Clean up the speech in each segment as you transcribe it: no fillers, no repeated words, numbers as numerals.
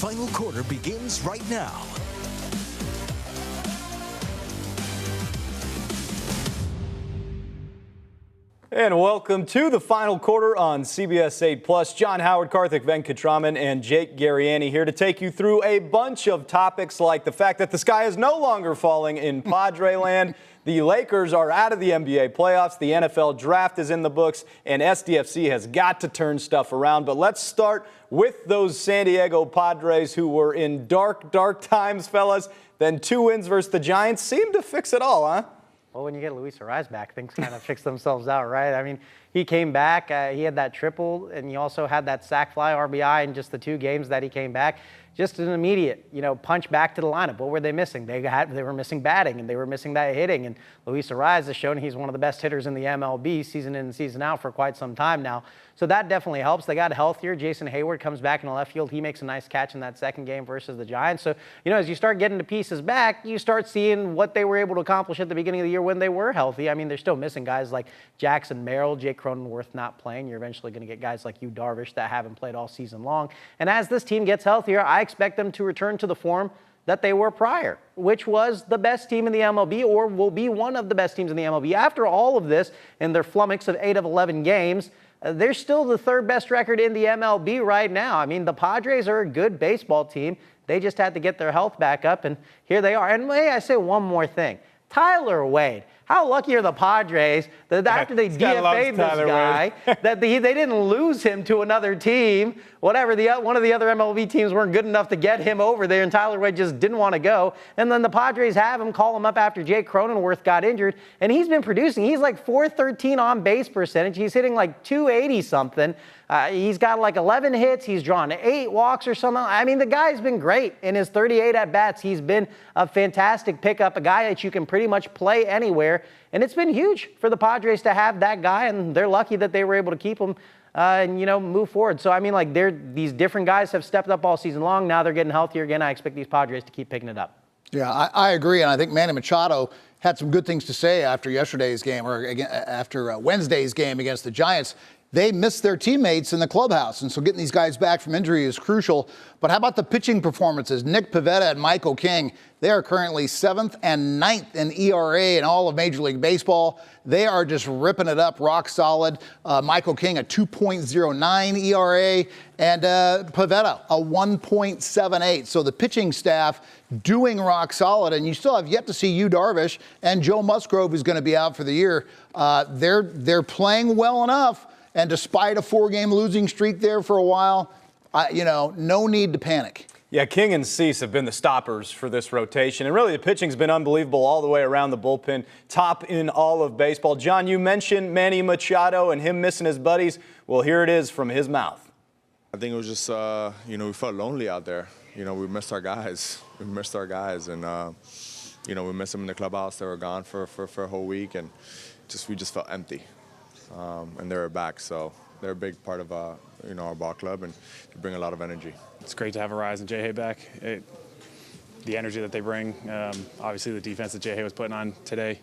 final quarter begins right now. And welcome to the final quarter on CBS 8+. John Howard, Karthik Venkatraman, and Jake Garriani here to take you through a bunch of topics like the fact that the sky is no longer falling in Padre land. The Lakers are out of the NBA playoffs. The NFL draft is in the books, and SDFC has got to turn stuff around. But let's start with those San Diego Padres who were in dark, dark times, fellas. Then 2 wins versus the Giants seemed to fix it all, huh? Well, when you get Luis Arraez back, things kind of fix themselves out, right? I mean, he came back, he had that triple, and he also had that sac fly RBI in just the 2 games that he came back. Just an immediate, punch back to the lineup. What were they missing? They were missing batting, and they were missing that hitting. And Luis Arraez has shown he's one of the best hitters in the MLB season in and season out for quite some time now. So that definitely helps. They got healthier. Jason Hayward comes back in the left field. He makes a nice catch in that second game versus the Giants. So, as you start getting the pieces back, you start seeing what they were able to accomplish at the beginning of the year when they were healthy. I mean, they're still missing guys like Jackson Merrill, Jake Cronenworth not playing. You're eventually going to get guys like Yu Darvish that haven't played all season long. And as this team gets healthier, I expect them to return to the form that they were prior, which was the best team in the MLB or will be one of the best teams in the MLB. After all of this and their flummox of 8 of 11 games, they're still the 3rd best record in the MLB right now. I mean, the Padres are a good baseball team. They just had to get their health back up, and here they are. And may I say one more thing? Tyler Wade. How lucky are the Padres that after they DFA'd this guy, that they didn't lose him to another team, whatever, one of the other MLB teams weren't good enough to get him over there, and Tyler Wade just didn't want to go. And then the Padres have him, call him up after Jake Cronenworth got injured, and he's been producing. He's like .413 on base percentage. He's hitting like 280-something. He's got like 11 hits. He's drawn 8 walks or something. I mean, the guy's been great in his 38 at-bats. He's been a fantastic pickup, a guy that you can pretty much play anywhere. And it's been huge for the Padres to have that guy, and they're lucky that they were able to keep him and, move forward. So, I mean, like, these different guys have stepped up all season long. Now they're getting healthier again. I expect these Padres to keep picking it up. Yeah, I agree, and I think Manny Machado had some good things to say after yesterday's game, or after Wednesday's game against the Giants. They missed their teammates in the clubhouse, and so getting these guys back from injury is crucial. But how about the pitching performances? Nick Pivetta and Michael King, they are currently 7th and 9th in ERA in all of Major League Baseball. They are just ripping it up, rock solid. Michael King, a 2.09 ERA, and Pivetta, a 1.78. So the pitching staff doing rock solid, and you still have yet to see Yu Darvish and Joe Musgrove, who's going to be out for the year. They're playing well enough. And despite a 4-game losing streak there for a while, no need to panic. Yeah, King and Cease have been the stoppers for this rotation. And really, the pitching's been unbelievable all the way around the bullpen, top in all of baseball. John, you mentioned Manny Machado and him missing his buddies. Well, here it is from his mouth. I think it was just, we felt lonely out there. We missed our guys. We missed our guys. And, we missed them in the clubhouse. They were gone for a whole week. And we just felt empty. And they're back, so they're a big part of our ball club, and they bring a lot of energy. It's great to have Arraez and J-Hay back. The energy that they bring, obviously the defense that J-Hay was putting on today.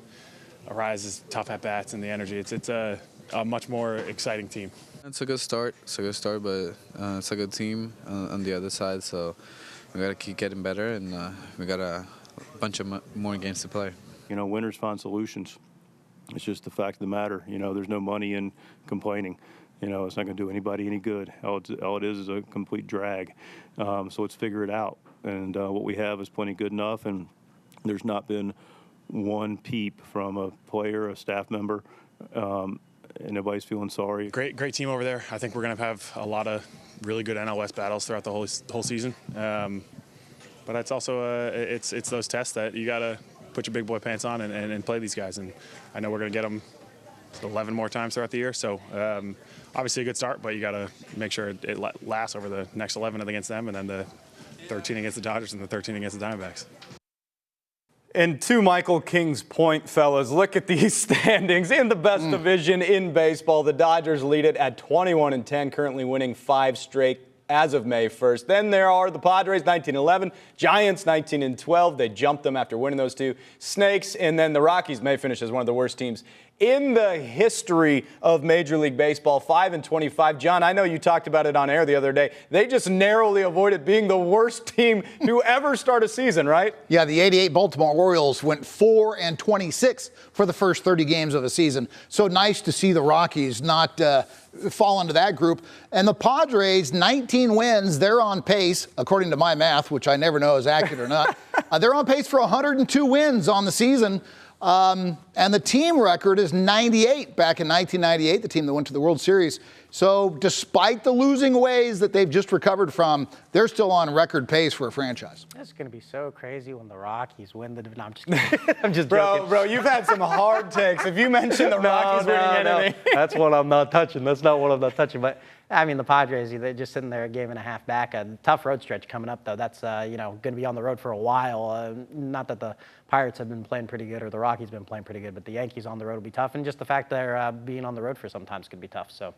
Arraez is tough at bats, and the energy. It's a much more exciting team. It's a good start. But it's a good team on the other side. So we got to keep getting better, and we got a bunch of more games to play. Winners find solutions. It's just the fact of the matter. There's no money in complaining. It's not going to do anybody any good. All it is a complete drag. So let's figure it out. And what we have is plenty good enough. And there's not been one peep from a player, a staff member, and nobody's feeling sorry. Great team over there. I think we're going to have a lot of really good NL West battles throughout the whole season. But it's also it's those tests that you got to put your big boy pants on and play these guys. And I know we're going to get them 11 more times throughout the year. So obviously a good start, but you got to make sure it lasts over the next 11 against them, and then the 13 against the Dodgers and the 13 against the Diamondbacks. And to Michael King's point, fellas, look at these standings in the best division in baseball. The Dodgers lead it at 21-10, currently winning 5 straight. as of May 1st. Then there are the Padres, 19-11, Giants, 19-12. They jumped them after winning those two. Snakes, and then the Rockies may finish as one of the worst teams in the history of Major League Baseball, 5-25. John, I know you talked about it on air the other day. They just narrowly avoided being the worst team to ever start a season, right? Yeah, the '88 Baltimore Orioles went 4-26 for the first 30 games of the season. So nice to see the Rockies not fall into that group. And the Padres, 19 wins. They're on pace, according to my math, which I never know is accurate or not. They're on pace for 102 wins on the season. And the team record is 98 back in 1998, the team that went to the World Series. So despite the losing ways that they've just recovered from, they're still on record pace for a franchise. It's going to be so crazy when the Rockies win the division. No, I'm just kidding. I'm just joking. Bro, you've had some hard takes. If you mention the Rockies winning anything. That's what I'm not touching. That's not what I'm not touching. But, I mean, the Padres, they're just sitting there a game and a half back. A tough road stretch coming up, though. That's, going to be on the road for a while. Not that the Pirates have been playing pretty good or the Rockies have been playing pretty good, but the Yankees on the road will be tough. And just the fact they're being on the road for sometimes could be tough, so.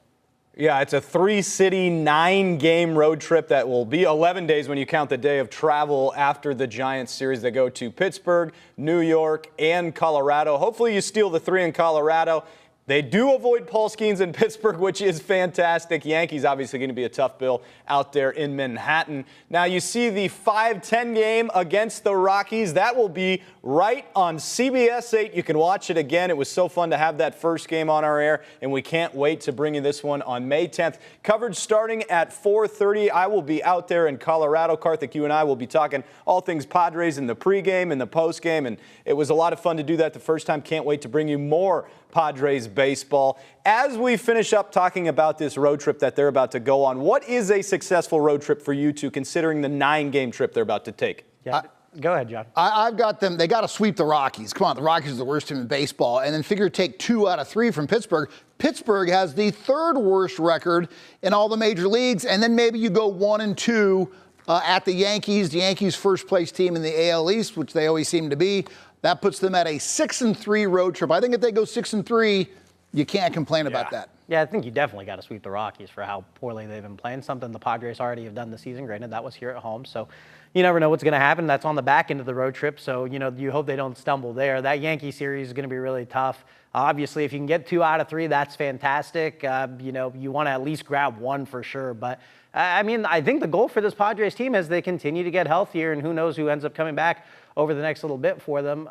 Yeah, it's a 3-city, 9-game road trip that will be 11 days when you count the day of travel after the Giants series. They go to Pittsburgh, New York, and Colorado. Hopefully you steal the 3 in Colorado. They do avoid Paul Skeens in Pittsburgh, which is fantastic. Yankees obviously going to be a tough bill out there in Manhattan. Now you see the 5-10 game against the Rockies. That will be right on CBS 8. You can watch it again. It was so fun to have that first game on our air, and we can't wait to bring you this one on May 10th. Coverage starting at 4:30. I will be out there in Colorado. Karthik, you and I will be talking all things Padres in the pregame and the postgame, and it was a lot of fun to do that the first time. Can't wait to bring you more Padres baseball. As we finish up talking about this road trip that they're about to go on, what is a successful road trip for you two, considering the 9-game trip they're about to take? Yeah. Go ahead, John. I've got them. They got to sweep the Rockies. Come on, the Rockies are the worst team in baseball. And then figure take 2 out of 3 from Pittsburgh. Pittsburgh has the 3rd worst record in all the major leagues. And then maybe you go 1-2 at the Yankees. The Yankees' first place team in the AL East, which they always seem to be. That puts them at a 6-3 road trip. I think if they go 6-3, you can't complain about that. Yeah, I think you definitely got to sweep the Rockies for how poorly they've been playing. Something the Padres already have done this season. Granted, that was here at home, so you never know what's going to happen. That's on the back end of the road trip, so you hope they don't stumble there. That Yankee series is going to be really tough. Obviously, if you can get 2 out of 3, that's fantastic. You want to at least grab 1 for sure. But I mean, I think the goal for this Padres team as they continue to get healthier, and who knows who ends up coming back over the next little bit for them,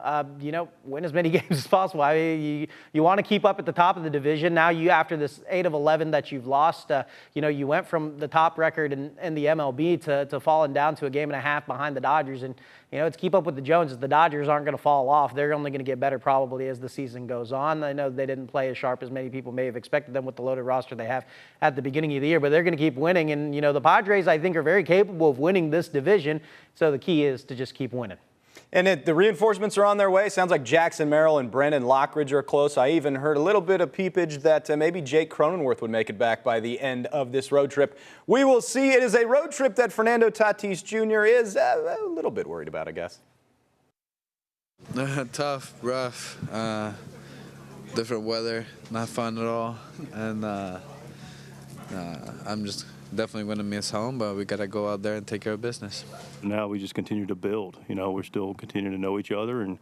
win as many games as possible. I mean, you want to keep up at the top of the division. Now after this 8 of 11 that you've lost, you went from the top record in the MLB to falling down to a game and a half behind the Dodgers. And, it's keep up with the Joneses. The Dodgers aren't going to fall off. They're only going to get better probably as the season goes on. I know they didn't play as sharp as many people may have expected them with the loaded roster they have at the beginning of the year, but they're going to keep winning. And, the Padres, I think, are very capable of winning this division. So the key is to just keep winning. And the reinforcements are on their way. Sounds like Jackson Merrill and Brendan Lockridge are close. I even heard a little bit of peepage that maybe Jake Cronenworth would make it back by the end of this road trip. We will see. It is a road trip that Fernando Tatis Jr. is a little bit worried about, I guess. Tough, rough, different weather, not fun at all. And I'm just definitely going to miss home, but we got to go out there and take care of business. Now we just continue to build. We're still continuing to know each other and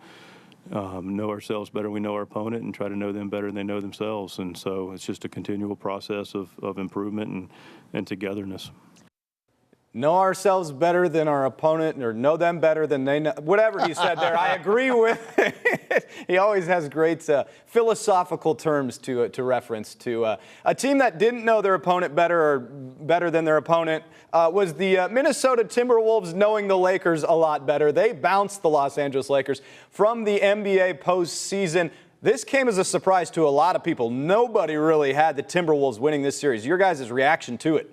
know ourselves better. We know our opponent and try to know them better than they know themselves. And so it's just a continual process of improvement and togetherness. Know ourselves better than our opponent, or know them better than they know. Whatever he said there, I agree with. He always has great philosophical terms to reference to. A team that didn't know their opponent better than their opponent was the Minnesota Timberwolves, knowing the Lakers a lot better. They bounced the Los Angeles Lakers from the NBA postseason. This came as a surprise to a lot of people. Nobody really had the Timberwolves winning this series. Your guys' reaction to it?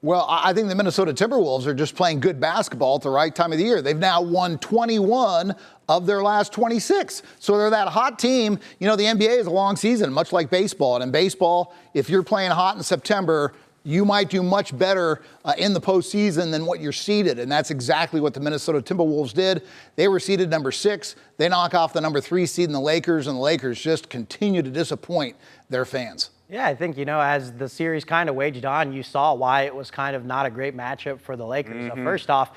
Well, I think the Minnesota Timberwolves are just playing good basketball at the right time of the year. They've now won 21 of their last 26. So they're that hot team. The NBA is a long season, much like baseball. And in baseball, if you're playing hot in September, you might do much better in the postseason than what you're seeded. And that's exactly what the Minnesota Timberwolves did. They were seeded number 6. They knock off the number 3 seed in the Lakers, and the Lakers just continue to disappoint their fans. Yeah, I think, as the series kind of waged on, you saw why it was kind of not a great matchup for the Lakers. First off,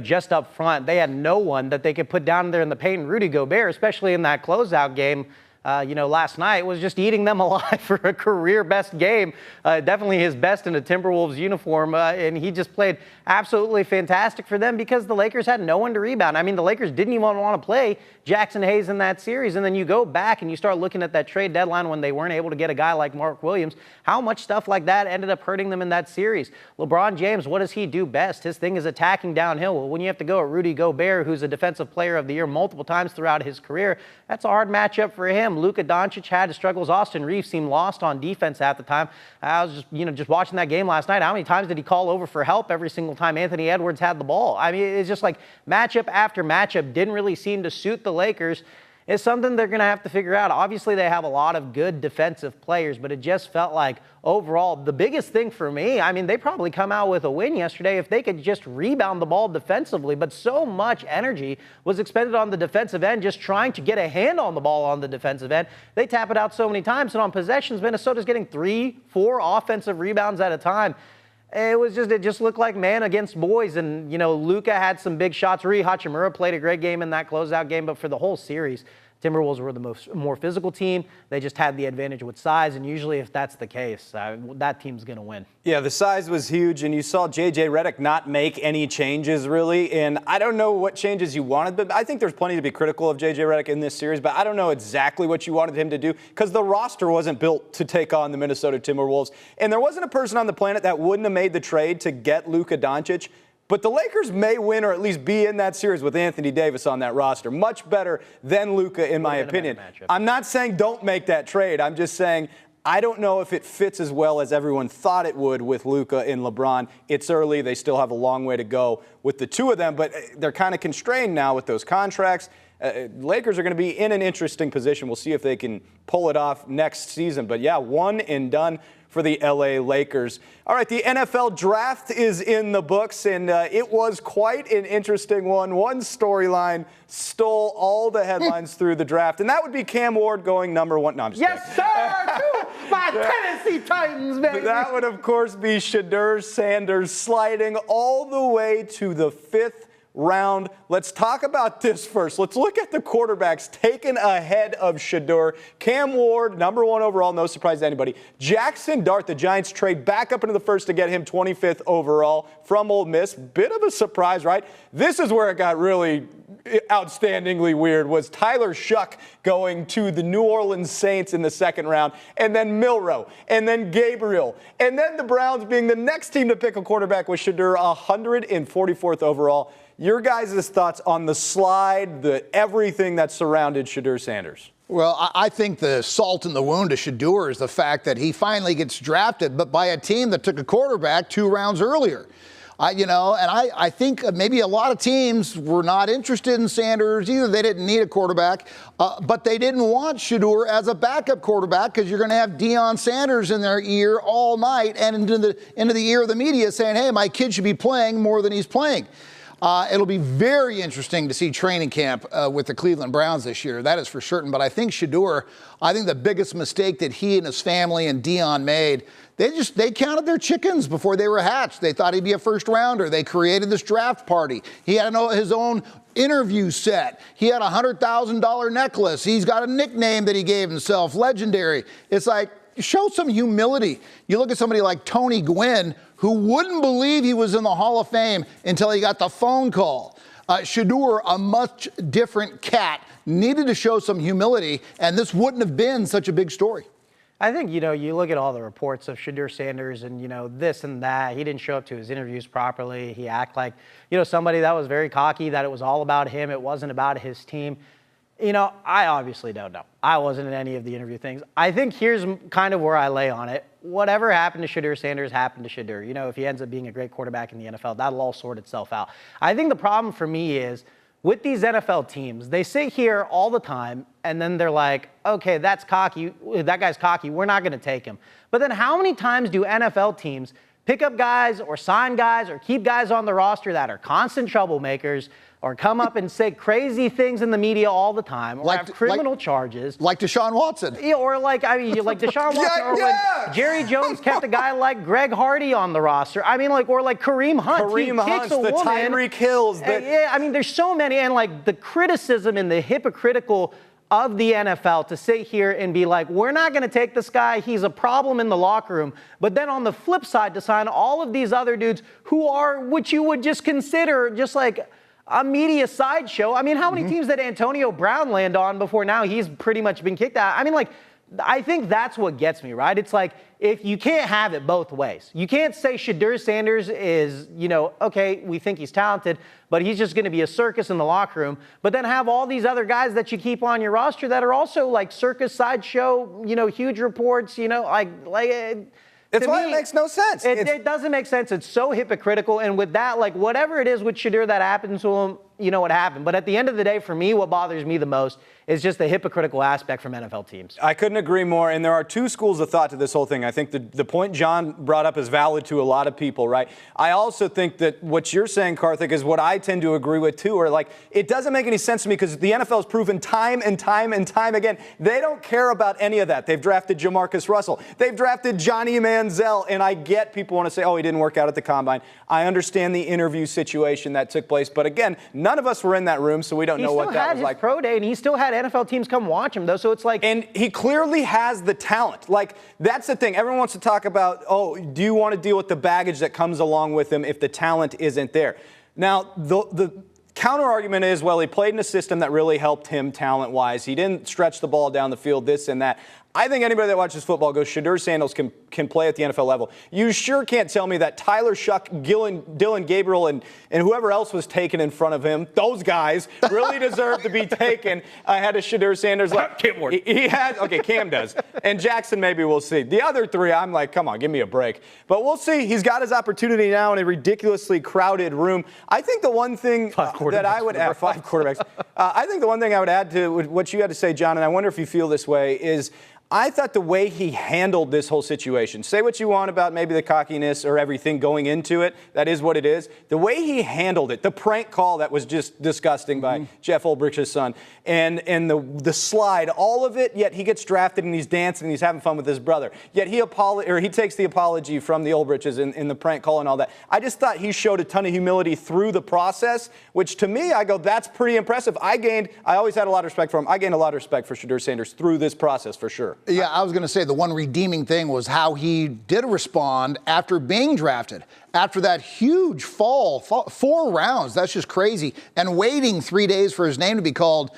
just up front, they had no one that they could put down there in the paint. Rudy Gobert, especially in that closeout game, last night, was just eating them alive for a career best game. Definitely his best in a Timberwolves uniform. And he just played absolutely fantastic for them because the Lakers had no one to rebound. I mean, the Lakers didn't even want to play Jackson Hayes in that series. And then you go back and you start looking at that trade deadline when they weren't able to get a guy like Mark Williams. How much stuff like that ended up hurting them in that series? LeBron James, what does he do best? His thing is attacking downhill. Well, when you have to go at Rudy Gobert, who's a defensive player of the year multiple times throughout his career, that's a hard matchup for him. Luka Doncic had his struggles. Austin Reeves seemed lost on defense at the time. I was just watching that game last night. How many times did he call over for help every single time Anthony Edwards had the ball? I mean, it's just like matchup after matchup didn't really seem to suit the Lakers. It's something they're going to have to figure out. Obviously, they have a lot of good defensive players, but it just felt like overall, the biggest thing for me, I mean, they probably come out with a win yesterday if they could just rebound the ball defensively, but so much energy was expended on the defensive end just trying to get a hand on the ball on the defensive end. They tap it out so many times, and on possessions, Minnesota's getting 3-4 offensive rebounds at a time. It just looked like man against boys. And, Luka had some big shots. Rui Hachimura played a great game in that closeout game. But for the whole series, Timberwolves were the more physical team. They just had the advantage with size. And usually if that's the case, that team's going to win. Yeah, the size was huge. And you saw J.J. Redick not make any changes, really. And I don't know what changes you wanted. But I think there's plenty to be critical of J.J. Redick in this series. But I don't know exactly what you wanted him to do because the roster wasn't built to take on the Minnesota Timberwolves. And there wasn't a person on the planet that wouldn't have made the trade to get Luka Doncic. But the Lakers may win or at least be in that series with Anthony Davis on that roster. Much better than Luka, in my opinion. I'm not saying don't make that trade. I'm just saying I don't know if it fits as well as everyone thought it would with Luka and LeBron. It's early. They still have a long way to go with the two of them, but they're kind of constrained now with those contracts. Lakers are going to be in an interesting position. We'll see if they can pull it off next season. But, yeah, one and done for the L.A. Lakers. All right, the NFL draft is in the books, and it was quite an interesting one. One storyline stole all the headlines through the draft, and that would be Cam Ward going number one. No, I'm just kidding. Yes, sir! My Tennessee Titans, baby! That would, of course, be Shedeur Sanders sliding all the way to the 5th round. Let's talk about this first. Let's look at the quarterbacks taken ahead of Shedeur. Cam Ward, number 1 overall, no surprise to anybody. Jackson Dart, the Giants trade back up into the first to get him 25th overall from Ole Miss. Bit of a surprise, right? This is where it got really outstandingly weird, was Tyler Shuck going to the New Orleans Saints in the 2nd round, and then Milroe, and then Gabriel, and then the Browns being the next team to pick a quarterback with Shedeur 144th overall. Your guys' thoughts on the slide, everything that surrounded Shedeur Sanders? Well, I think the salt in the wound to Shedeur is the fact that he finally gets drafted, but by a team that took a quarterback 2 rounds earlier. I think maybe a lot of teams were not interested in Sanders either. They didn't need a quarterback, but they didn't want Shedeur as a backup quarterback because you're going to have Deion Sanders in their ear all night and into the ear of the media saying, hey, my kid should be playing more than he's playing. It'll be very interesting to see training camp with the Cleveland Browns this year. That is for certain. But I think Shedeur, the biggest mistake that he and his family and Deion made, they counted their chickens before they were hatched. They thought he'd be a first rounder. They created this draft party. He had his own interview set. He had a $100,000 necklace. He's got a nickname that he gave himself, legendary. It's like, show some humility. You look at somebody like Tony Gwynn, who wouldn't believe he was in the Hall of Fame until he got the phone call. Shedeur, a much different cat, needed to show some humility, and this wouldn't have been such a big story. I think, you look at all the reports of Shedeur Sanders and, this and that. He didn't show up to his interviews properly. He acted like, somebody that was very cocky, that it was all about him. It wasn't about his team. I obviously don't know. I wasn't in any of the interview things. I think here's kind of where I lay on it. Whatever happened to Shedeur Sanders happened to Shedeur. If he ends up being a great quarterback in the NFL, that'll all sort itself out. I think the problem for me is with these NFL teams, they sit here all the time and then they're like, okay, that's cocky. That guy's cocky. We're not going to take him. But then how many times do NFL teams pick up guys or sign guys or keep guys on the roster that are constant troublemakers or come up and say crazy things in the media all the time or have criminal charges. Like Deshaun Watson. Yeah, or like Deshaun Watson, when Jerry Jones kept a guy like Greg Hardy on the roster. I mean, or like Kareem Hunt. Kareem Hunt, the Tyreek Hills. Yeah, I mean, there's so many. And like the criticism and the hypocritical of the NFL to sit here and be like, we're not going to take this guy. He's a problem in the locker room. But then on the flip side, to sign all of these other dudes who are what you would just consider just like a media sideshow. I mean, how many teams did Antonio Brown land on before now he's pretty much been kicked out? I mean, like, I think that's what gets me, right? It's like, if you can't have it both ways. You can't say Shedeur Sanders is, okay, we think he's talented, but he's just going to be a circus in the locker room. But then have all these other guys that you keep on your roster that are also like circus, sideshow, huge reports, It's why it makes no sense. It doesn't make sense. It's so hypocritical. And with that, like whatever it is with Shedeur that happened to him, what happened. But at the end of the day, for me, what bothers me the most is just the hypocritical aspect from NFL teams. I couldn't agree more. And there are two schools of thought to this whole thing. I think the point John brought up is valid to a lot of people, right? I also think that what you're saying, Karthik, is what I tend to agree with too. Or like, it doesn't make any sense to me because the NFL has proven time and time and time again, they don't care about any of that. They've drafted Jamarcus Russell. They've drafted Johnny Manziel. And I get people want to say, oh, he didn't work out at the combine. I understand the interview situation that took place. But again, none of us were in that room, so we don't know what that was like. He still had his pro day, and he still had NFL teams come watch him, though. So it's like. And he clearly has the talent. Like, that's the thing. Everyone wants to talk about, oh, do you want to deal with the baggage that comes along with him if the talent isn't there? Now, the counter argument is, well, he played in a system that really helped him talent-wise. He didn't stretch the ball down the field, this and that. I think anybody that watches football goes, Shedeur Sanders can play at the NFL level. You sure can't tell me that Tyler Shuck, Dylan Gabriel, and whoever else was taken in front of him, those guys really deserve to be taken ahead of Shedeur Sanders. Like, he has, okay, Cam does. And Jackson, maybe we'll see. The other three, I'm like, come on, give me a break. But we'll see. He's got his opportunity now in a ridiculously crowded room. I think the one thing that I would add, 5 quarterbacks. I think the one thing I would add to what you had to say, John, and I wonder if you feel this way, is I thought the way he handled this whole situation, say what you want about maybe the cockiness or everything going into it, that is what it is. The way he handled it, the prank call that was just disgusting by Jeff Ulbrich's son, and the slide, all of it, yet he gets drafted and he's dancing and he's having fun with his brother. Yet he takes the apology from the Ulbriches in the prank call and all that. I just thought he showed a ton of humility through the process, which to me, I go, that's pretty impressive. I always had a lot of respect for him. I gained a lot of respect for Shedeur Sanders through this process for sure. Yeah, I was going to say the one redeeming thing was how he did respond after being drafted. After that huge fall, 4 rounds, that's just crazy, and waiting 3 days for his name to be called.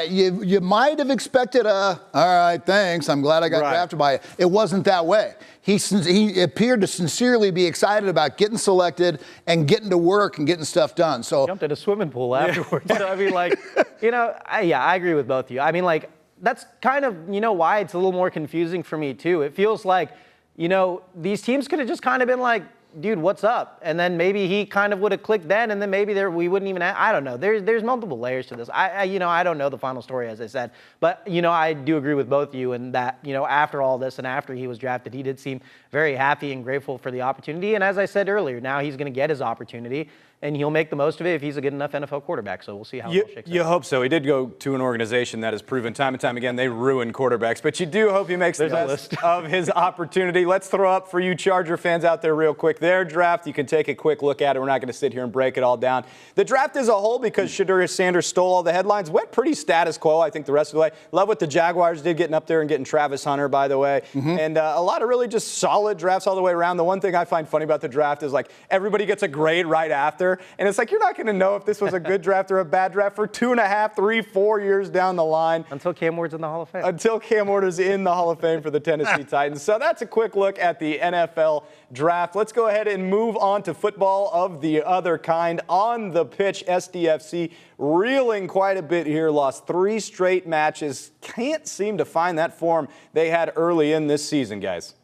You might have expected all right, thanks, I'm glad I got drafted by you. It wasn't that way. He appeared to sincerely be excited about getting selected and getting to work and getting stuff done. So jumped in a swimming pool afterwards. So, I mean, like, I agree with both of you. I mean, like, that's kind of, why it's a little more confusing for me, too. It feels like, these teams could have just kind of been like, dude, what's up? And then maybe he kind of would have clicked then, and then maybe we wouldn't even I don't know. There's multiple layers to this. I don't know the final story, as I said. But, I do agree with both of you in that, after all this and after he was drafted, he did seem very happy and grateful for the opportunity. And as I said earlier, now he's going to get his opportunity, and he'll make the most of it if he's a good enough NFL quarterback. So we'll see how it all shakes out. You hope so. He did go to an organization that has proven time and time again they ruin quarterbacks. But you do hope he makes the best of his opportunity. Let's throw up for you Charger fans out there real quick. Their draft, you can take a quick look at it. We're not going to sit here and break it all down. The draft as a whole, because Shedeur Sanders stole all the headlines, went pretty status quo, I think, the rest of the way. Love what the Jaguars did getting up there and getting Travis Hunter, by the way. And a lot of really just solid drafts all the way around. The one thing I find funny about the draft is, like, everybody gets a grade right after. And it's like, you're not going to know if this was a good draft or a bad draft for 2.5, 3, 4 years down the line. Until Cam Ward's in the Hall of Fame. Until Cam Ward is in the Hall of Fame for the Tennessee Titans. So that's a quick look at the NFL draft. Let's go ahead and move on to football of the other kind. On the pitch, SDFC reeling quite a bit here. Lost 3 straight matches. Can't seem to find that form they had early in this season, guys.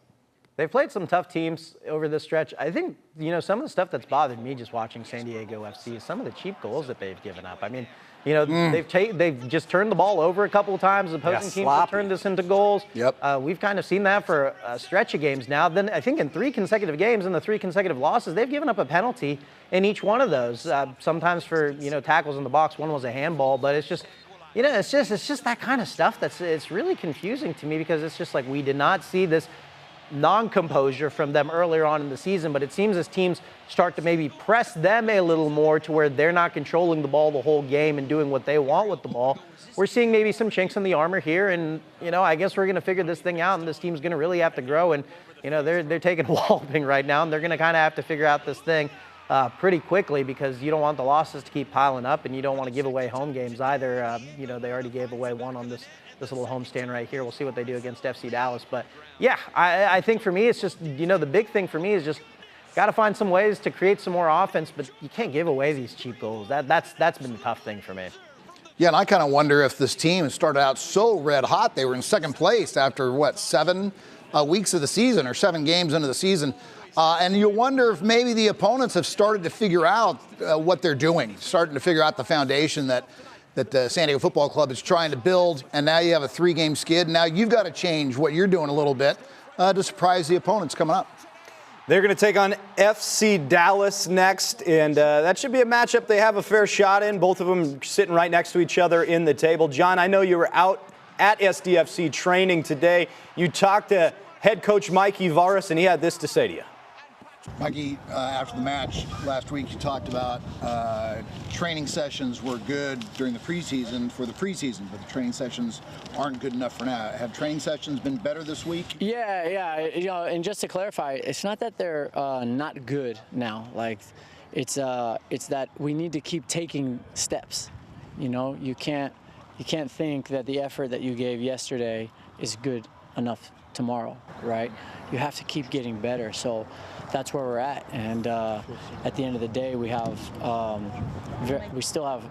They've played some tough teams over this stretch. I think, some of the stuff that's bothered me just watching San Diego FC is some of the cheap goals that they've given up. I mean, You know, they've just turned the ball over a couple of times. Opposing teams have turned this into goals. Yep. We've kind of seen that for a stretch of games now. Then I think in 3 consecutive games and the 3 consecutive losses, they've given up a penalty in each one of those. Sometimes for tackles in the box, one was a handball, but it's just. It's just that kind of stuff it's really confusing to me, because it's just like we did not see this non-composure from them earlier on in the season, but it seems as teams start to maybe press them a little more to where they're not controlling the ball the whole game and doing what they want with the ball. We're seeing maybe some chinks in the armor here, and I guess we're going to figure this thing out, and this team's going to really have to grow. And they're taking a walloping right now, and they're going to kind of have to figure out this thing pretty quickly, because you don't want the losses to keep piling up, and you don't want to give away home games either. They already gave away one on this little homestand right here. We'll see what they do against FC Dallas. But, yeah, I think for me it's just, the big thing for me is just got to find some ways to create some more offense, but you can't give away these cheap goals. That's been the tough thing for me. Yeah, and I kind of wonder if this team started out so red hot. They were in second place after, 7 weeks of the season, or 7 games into the season. And you wonder if maybe the opponents have started to figure out what they're doing, starting to figure out the foundation that the San Diego Football Club is trying to build. And now you have a 3-game skid. Now you've got to change what you're doing a little bit to surprise the opponents coming up. They're going to take on FC Dallas next, and that should be a matchup they have a fair shot in. Both of them sitting right next to each other in the table. John, I know you were out at SDFC training today. You talked to head coach Mikey Varas, and he had this to say to you. Mikey, after the match last week, you talked about training sessions were good during the preseason for the preseason, but the training sessions aren't good enough for now. Have training sessions been better this week? Yeah. And just to clarify, it's not that they're not good now. Like, it's that we need to keep taking steps. You can't think that the effort that you gave yesterday is good enough tomorrow, right? You have to keep getting better. So that's where we're at, and at the end of the day, we still have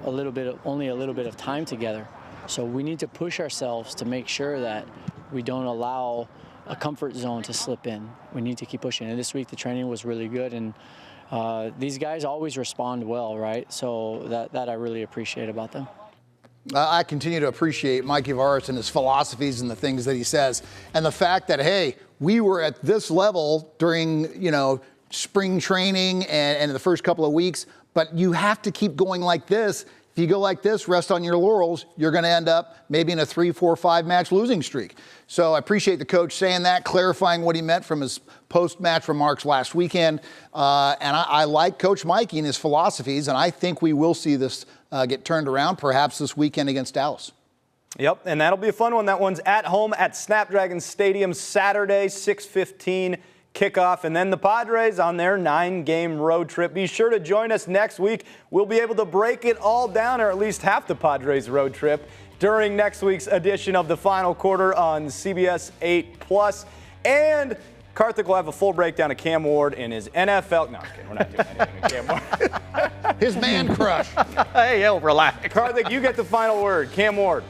only a little bit of time together. So we need to push ourselves to make sure that we don't allow a comfort zone to slip in. We need to keep pushing. And this week the training was really good, and these guys always respond well, right? So that I really appreciate about them. I continue to appreciate Mikey Varas and his philosophies and the things that he says, and the fact that, hey, we were at this level during, spring training and the first couple of weeks, but you have to keep going like this. If you go like this, rest on your laurels, you're going to end up maybe in a 3, 4, 5 match losing streak. So I appreciate the coach saying that, clarifying what he meant from his post-match remarks last weekend. And I like Coach Mikey and his philosophies, and I think we will see this get turned around, perhaps this weekend against Dallas. Yep, and that'll be a fun one. That one's at home at Snapdragon Stadium Saturday, 6:15 kickoff. And then the Padres on their 9-game road trip. Be sure to join us next week. We'll be able to break it all down, or at least half the Padres road trip, during next week's edition of the Final Quarter on CBS 8+. And Karthik will have a full breakdown of Cam Ward and his NFL. No, I'm kidding. We're not doing anything with Cam Ward. His man crush. Hey, relax. Karthik, you get the final word. Cam Ward.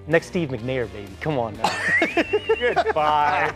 Next Steve McNair, baby. Come on now. Goodbye.